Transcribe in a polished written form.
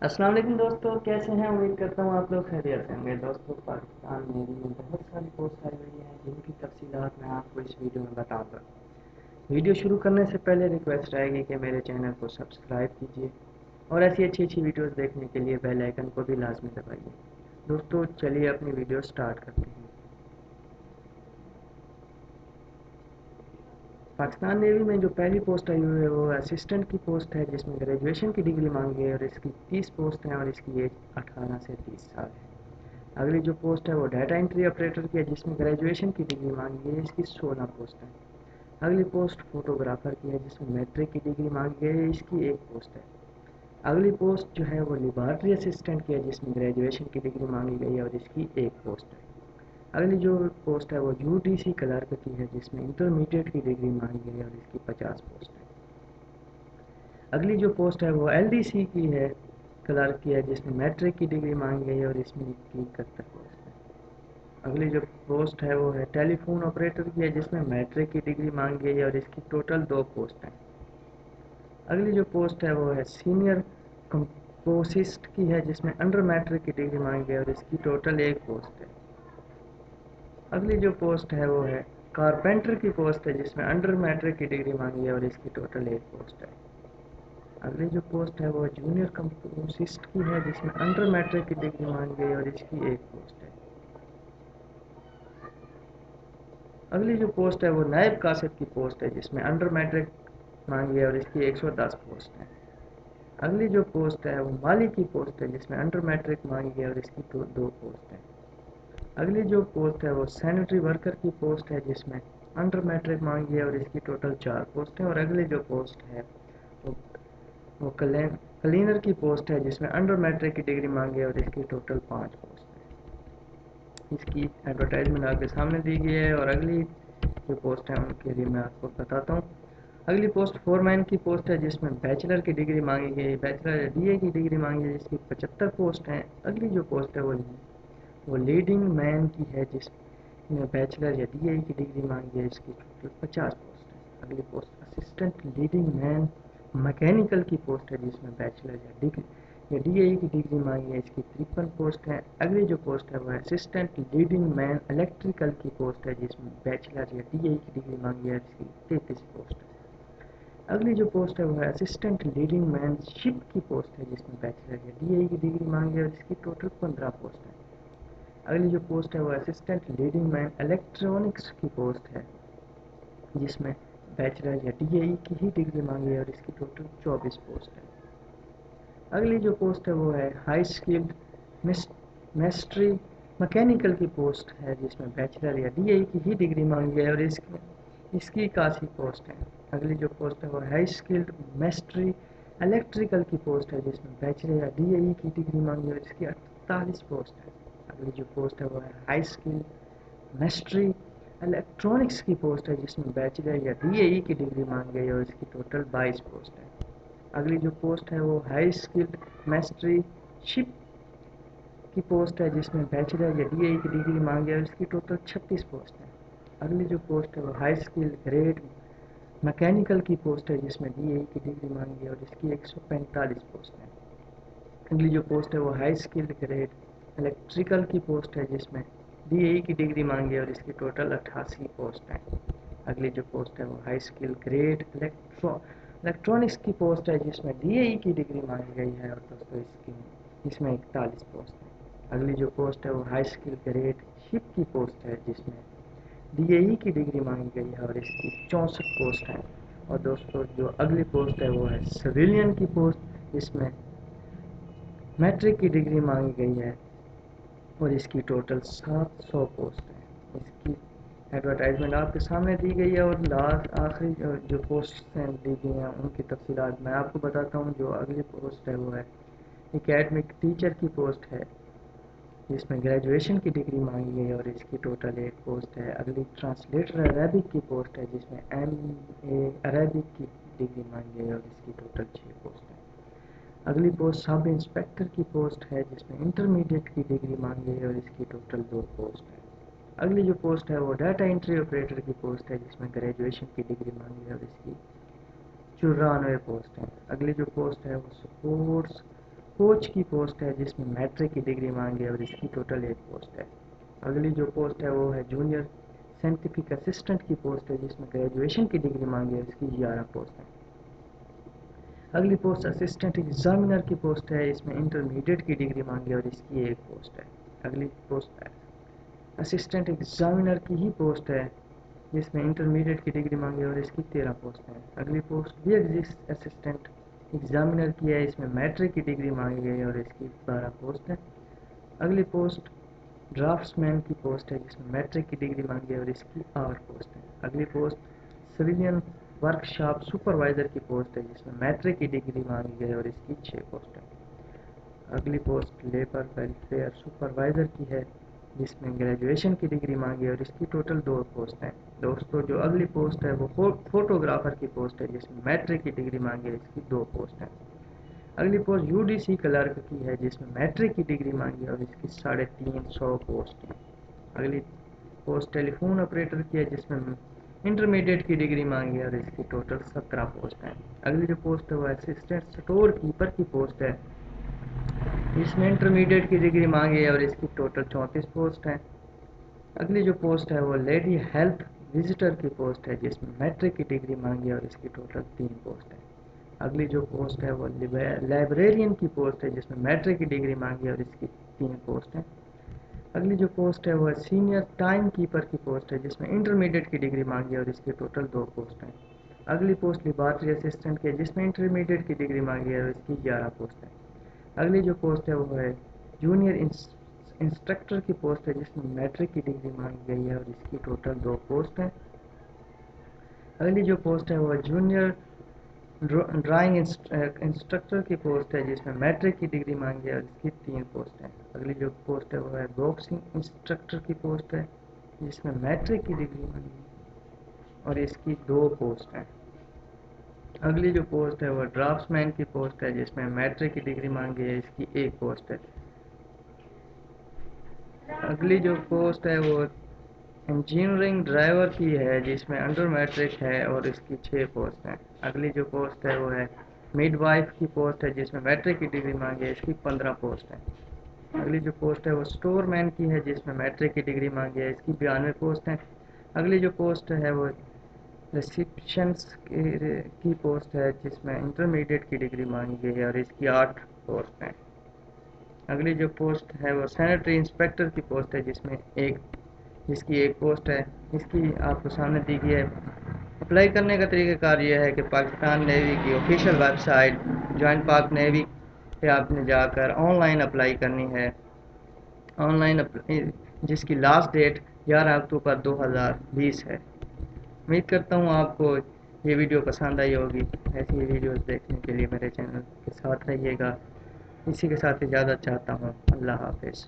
السلام علیکم دوستوں، کیسے ہیں؟ امید کرتا ہوں آپ لوگ خیریت سے ہوں گے۔ دوستوں، پاکستان میں بہت ساری پوسٹ آئی ہوئی ہیں جن کی تفصیلات میں آپ کو اس ویڈیو میں بتاؤں گا۔ ویڈیو شروع کرنے سے پہلے ریکویسٹ رہے گی کہ میرے چینل کو سبسکرائب کیجیے اور ایسی اچھی ویڈیوز دیکھنے کے لیے بیل آئیکن کو بھی لازمی دبائیے۔ دوستوں، چلیے اپنی ویڈیو سٹارٹ کرتے ہیں۔ پاکستان نیوی میں جو پہلی پوسٹ آئی ہوئی ہے وہ اسسٹنٹ کی پوسٹ ہے، جس میں گریجویشن کی ڈگری مانگی ہے اور اس کی 30 پوسٹ ہیں اور اس کی ایج 18 سے 30 سال ہے۔ اگلی جو پوسٹ ہے وہ ڈیٹا انٹری آپریٹر کی ہے، جس میں گریجویشن کی ڈگری مانگی ہے، اس کی 16 پوسٹ ہے۔ اگلی پوسٹ فوٹوگرافر کی ہے، جس میں میٹرک کی ڈگری مانگی ہے، اس کی 1 پوسٹ ہے۔ اگلی پوسٹ جو ہے وہ لیبارٹری اسسٹنٹ کی ہے، جس میں گریجویشن کی ڈگری مانگی گئی ہے اور اس کی 1 پوسٹ ہے۔ اگلی جو پوسٹ ہے وہ یو ٹی سی کلرک کی ہے، جس میں انٹرمیڈیٹ کی ڈگری مانگی گئی ہے اور اس کی 50 پوسٹ ہے۔ اگلی جو پوسٹ ہے وہ ایل ڈی سی کی ہے، کلرک کی ہے، جس میں میٹرک کی ڈگری مانگی گئی ہے اور اس میں اس کی 71 پوسٹ ہے۔ اگلی جو پوسٹ ہے وہ ہے ٹیلی فون آپریٹر کی ہے، جس میں میٹرک کی ڈگری مانگی گئی ہے اور اس کی ٹوٹل 2 پوسٹ ہیں۔ اگلی جو پوسٹ ہے وہ ہے سینئر کمپوسسٹ کی ہے، جس میں انڈر میٹرک کی ڈگری مانگی گئی ہے اور اس کی ٹوٹل 1 پوسٹ ہے۔ اگلی جو پوسٹ ہے وہ ہے کارپینٹر کی پوسٹ ہے، جس میں انڈر میٹرک کی ڈگری مانگی ہے اور اس کی ٹوٹل 1 پوسٹ ہے۔ اگلی جو پوسٹ ہے وہ جونیئر کمپوسسٹ کی ہے، جس میں انڈر میٹرک کی ڈگری مانگی گئی ہے اور اس کی 1 پوسٹ ہے۔ اگلی جو پوسٹ ہے وہ نائب کاسب کی پوسٹ ہے، جس میں انڈر میٹرک مانگی ہے اور اس کی 110 پوسٹ ہے۔ اگلی جو پوسٹ ہے وہ مالی کی پوسٹ ہے، جس میں انڈر میٹرک مانگی ہے اور اس کی 2 پوسٹ ہے۔ اگلی جو پوسٹ ہے وہ سینیٹری ورکر کی پوسٹ ہے، جس میں انڈر میٹرک مانگی ہے اور اس کی ٹوٹل 4 پوسٹ ہے۔ اور اگلی جو پوسٹ ہے وہ کلینر کی پوسٹ ہے، جس میں انڈر میٹرک کی ڈگری مانگی ہے اور اس کی ٹوٹل 5 پوسٹ ہے۔ اس کی ایڈورٹائزمنٹ آپ کے سامنے دی گئی ہے اور اگلی جو پوسٹ ہے ان کے لیے میں آپ کو بتاتا ہوں۔ اگلی پوسٹ فور مین کی پوسٹ ہے، جس میں بیچلر کی ڈگری مانگی گئی، بیچلر یا ڈی اے کی ڈگری مانگی ہے، جس کی 75 پوسٹ ہیں۔ اگلی جو پوسٹ ہے وہ لیڈنگ مین کی ہے، جس میں بیچلر یا ڈی اے کی ڈگری مانگی ہے، اس کی ٹوٹل 50 پوسٹ ہے۔ اگلی پوسٹ اسسٹنٹ لیڈنگ مین میکینیکل کی پوسٹ ہے، جس میں بیچلر یا ڈی اے کی ڈگری مانگی ہے، اس کی 53 پوسٹ ہے۔ اگلی جو پوسٹ ہے وہ اسسٹنٹ لیڈنگ مین الیکٹریکل کی پوسٹ ہے، جس میں بیچلر یا ڈی اے کی ڈگری مانگی ہے، اس کی 33 پوسٹ ہے۔ اگلی جو پوسٹ ہے وہ ہے اسسٹنٹ لیڈنگ مین شپ کی پوسٹ ہے، جس میں بیچلر یا ڈی اے کی ڈگری مانگی ہے اور اس کی ٹوٹل 15 پوسٹ ہے۔ اگلی جو پوسٹ ہے وہ اسسٹنٹ لیڈنگ مین الیکٹرانکس کی پوسٹ ہے، جس میں بیچلر یا ڈی اے کی ہی ڈگری مانگی ہے اور اس کی ٹوٹل 24 پوسٹ ہے۔ اگلی جو پوسٹ ہے وہ ہے ہائی اسکلڈ میسٹری مکینیکل کی پوسٹ ہے، جس میں بیچلر یا ڈی اے کی ہی ڈگری مانگی ہے اور اس کی 81 پوسٹ ہے۔ اگلی جو پوسٹ ہے وہ ہائی اسکلڈ میسٹری الیکٹریکل کی پوسٹ ہے، جس میں بیچلر یا ڈی اے کی ڈگری مانگی ہے اور اس کی 48 پوسٹ ہے۔ اگلی جو پوسٹ ہے وہ ہے ہائی اسکلڈ میسٹری الیکٹرانکس کی پوسٹ ہے، جس میں بیچلر یا ڈی اے کی ڈگری مانگی گئی ہے اور اس کی ٹوٹل 22 پوسٹ ہے۔ اگلی جو پوسٹ ہے وہ ہائی اسکلڈ میسٹری شپ کی پوسٹ ہے، جس میں بیچلر یا ڈی اے کی ڈگری مانگی ہے اور اس کی ٹوٹل 36 پوسٹ ہے۔ اگلی جو پوسٹ ہے وہ ہائی اسکلڈ گریڈ میکینیکل کی پوسٹ ہے، جس میں ڈی اے کی ڈگری مانگی ہے اور اس کی 145 پوسٹ ہے۔ اگلی جو پوسٹ ہے وہ ہائی اسکلڈ گریڈ الیکٹریکل کی پوسٹ ہے، جس میں ڈی اے کی ڈگری مانگی ہے اور اس کی ٹوٹل 88 پوسٹ ہے۔ اگلی جو پوسٹ ہے وہ ہائی اسکل گریڈ الیکٹرانکس کی پوسٹ ہے، جس میں ڈی اے کی ڈگری مانگی گئی ہے اور دوستوں اس میں 41 پوسٹ ہے۔ اگلی جو پوسٹ ہے وہ ہائی اسکل گریڈ شپ کی پوسٹ ہے، جس میں ڈی اے کی ڈگری مانگی گئی ہے اور اس کی 64 پوسٹ ہے۔ اور دوستوں جو اگلی پوسٹ ہے وہ ہے سویلین کی پوسٹ، جس میں میٹرک کی ڈگری مانگی گئی ہے اور اس کی ٹوٹل 700 پوسٹ ہے۔ اس کی ایڈورٹائزمنٹ آپ کے سامنے دی گئی ہے اور آخری جو پوسٹ دی گئی ہیں ان کی تفصیلات میں آپ کو بتاتا ہوں۔ جو اگلی پوسٹ ہے وہ ہے اکیڈمک ٹیچر کی پوسٹ ہے، جس میں گریجویشن کی ڈگری مانگی گئی ہے اور اس کی ٹوٹل 1 پوسٹ ہے۔ اگلی ٹرانسلیٹر عربک کی پوسٹ ہے، جس میں ایم اے عربک کی ڈگری مانگی گئی ہے اور اس کی ٹوٹل 6 پوسٹ ہے۔ اگلی پوسٹ سب انسپیکٹر کی پوسٹ ہے، جس میں انٹرمیڈیٹ کی ڈگری مانگی ہے اور اس کی ٹوٹل 2 پوسٹ ہے۔ اگلی جو پوسٹ ہے وہ ڈیٹا انٹری آپریٹر کی پوسٹ ہے، جس میں گریجویشن کی ڈگری مانگی ہے اور اس کی 94 پوسٹ ہے۔ اگلی جو پوسٹ ہے وہ سپورٹس کوچ کی پوسٹ ہے جس میں میٹرک کی ڈگری مانگی ہے اور اس کی ٹوٹل 1 پوسٹ ہے۔ اگلی جو پوسٹ ہے وہ ہے جونیئر سائنٹیفک اسسٹنٹ کی پوسٹ ہے جس میں گریجویشن کی ڈگری مانگی ہے اور اس کی 11 پوسٹ ہے۔ اگلی پوسٹ اسسٹنٹ ایگزامینر کی پوسٹ ہے، اس میں انٹرمیڈیٹ کی ڈگری مانگی ہے اور اس کی 1 پوسٹ ہے۔ اگلی پوسٹ اسسٹنٹ ایگزامینر کی ہی پوسٹ ہے جس میں انٹرمیڈیٹ کی ڈگری مانگی ہے اور اس کی 13 پوسٹ ہے۔ اگلی پوسٹ بھی اسسٹنٹ ایگزامینر کی ہے، اس میں میٹرک کی ڈگری مانگی گئی ہے اور اس کی 12 پوسٹ ہے۔ اگلی پوسٹ ڈرافٹس مین کی پوسٹ ہے جس میں میٹرک کی ڈگری مانگی ہے اور اس کی 8 پوسٹ ہے۔ اگلی post civilian work shop supervisor کی پوسٹ ہے جس میں میٹرک کی ڈگری مانگی گئی ہے اور اس کی 6 پوسٹ ہے۔ اگلی پوسٹ لیبر ویلفیئر سپروائزر کی ہے جس میں گریجویشن کی ڈگری مانگی ہے اور اس کی ٹوٹل 2 پوسٹ ہیں۔ دوستو جو اگلی پوسٹ ہے وہ فوٹوگرافر کی پوسٹ ہے جس میں میٹرک کی ڈگری مانگی ہے، اس کی 2 پوسٹ ہیں۔ اگلی post U D C clerk کی ہے جس میں میٹرک کی ڈگری مانگی ہے اور اس کی 350 پوسٹ ہیں۔ اگلی پوسٹ ٹیلی فون آپریٹر کی ہے جس میں انٹرمیڈیٹ کی ڈگری مانگی ہے اور اس کی ٹوٹل 17 پوسٹ ہیں۔ اگلی جو پوسٹ ہے وہ اسسٹنٹ اسٹور کیپر کی پوسٹ ہے جس میں انٹرمیڈیٹ کی ڈگری مانگی ہے اور اس کی ٹوٹل 34 پوسٹ ہیں۔ اگلی جو پوسٹ ہے وہ لیڈی ہیلتھ وزٹر کی پوسٹ ہے جس میں میٹرک کی ڈگری مانگی ہے اور اس کی ٹوٹل 3 پوسٹ ہے۔ اگلی جو پوسٹ ہے وہ لائبریرین کی پوسٹ ہے جس میں میٹرک کی ڈگری مانگی ہے اور اس کی 3 پوسٹ ہیں۔ اگلی جو پوسٹ ہے وہ سینئر ٹائم کیپر کی پوسٹ ہے جس میں انٹرمیڈیٹ کی ڈگری مانگی ہے اور اس کی ٹوٹل 2 پوسٹ ہیں۔ اگلی پوسٹ لیبارٹری اسسٹنٹ کی ہے جس میں انٹرمیڈیٹ کی ڈگری مانگی ہے اور اس کی 11 پوسٹ ہے۔ اگلی جو پوسٹ ہے وہ ہے جونیئر انسٹرکٹر کی پوسٹ ہے جس میں میٹرک کی ڈگری مانگی گئی ہے اور اس کی ٹوٹل 2 پوسٹ ہیں۔ اگلی جو پوسٹ ہے وہ جونیئر ڈرائنگ انسٹرکٹر کی پوسٹ ہے جس میں میٹرک کی ڈگری مانگی ہے اور اس کی 3 پوسٹ ہیں۔ اگلی جو پوسٹ ہے وہ ہے باکسنگ انسٹرکٹر کی پوسٹ ہے جس میں میٹرک کی ڈگری مانگی ہے اور اس کی 2 پوسٹ ہیں۔ اگلی جو پوسٹ ہے وہ ڈرافٹس مین کی پوسٹ ہے جس میں میٹرک کی ڈگری مانگی ہے، اس کی 1 پوسٹ ہے۔ اگلی جو پوسٹ ہے وہ انجینئرنگ ڈرائیور کی ہے جس میں انڈر میٹرک ہے اور اس کی 6 پوسٹ ہیں۔ اگلی جو پوسٹ ہے وہ ہے میڈ وائف کی پوسٹ ہے جس میں میٹرک کی ڈگری مانگی ہے، اس کی 15 پوسٹ ہیں۔ اگلی جو پوسٹ ہے وہ اسٹور مین کی ہے جس میں میٹرک کی ڈگری مانگی ہے، اس کی 92 پوسٹ ہیں۔ اگلی جو پوسٹ ہے وہ ریسیپشنس کی پوسٹ ہے جس میں انٹرمیڈیٹ کی ڈگری مانگی گئی ہے اور اس کی 8 پوسٹ ہیں۔ اگلی جو پوسٹ ہے وہ سینیٹری انسپیکٹر کی پوسٹ ہے جس کی 1 پوسٹ ہے، اس کی آپ کو سامنے دی گئی ہے۔ اپلائی کرنے کا طریقہ کار یہ ہے کہ پاکستان نیوی کی آفیشیل ویب سائٹ جوائن پاک نیوی پہ آپ نے جا کر آن لائن اپلائی کرنی ہے، جس کی لاسٹ ڈیٹ 11 اکتوبر 2020 ہے۔ امید کرتا ہوں آپ کو یہ ویڈیو پسند آئی ہوگی۔ ایسی ویڈیوز دیکھنے کے لیے میرے چینل کے ساتھ رہیے گا۔ اسی کے ساتھ اجازت چاہتا ہوں۔ اللہ حافظ۔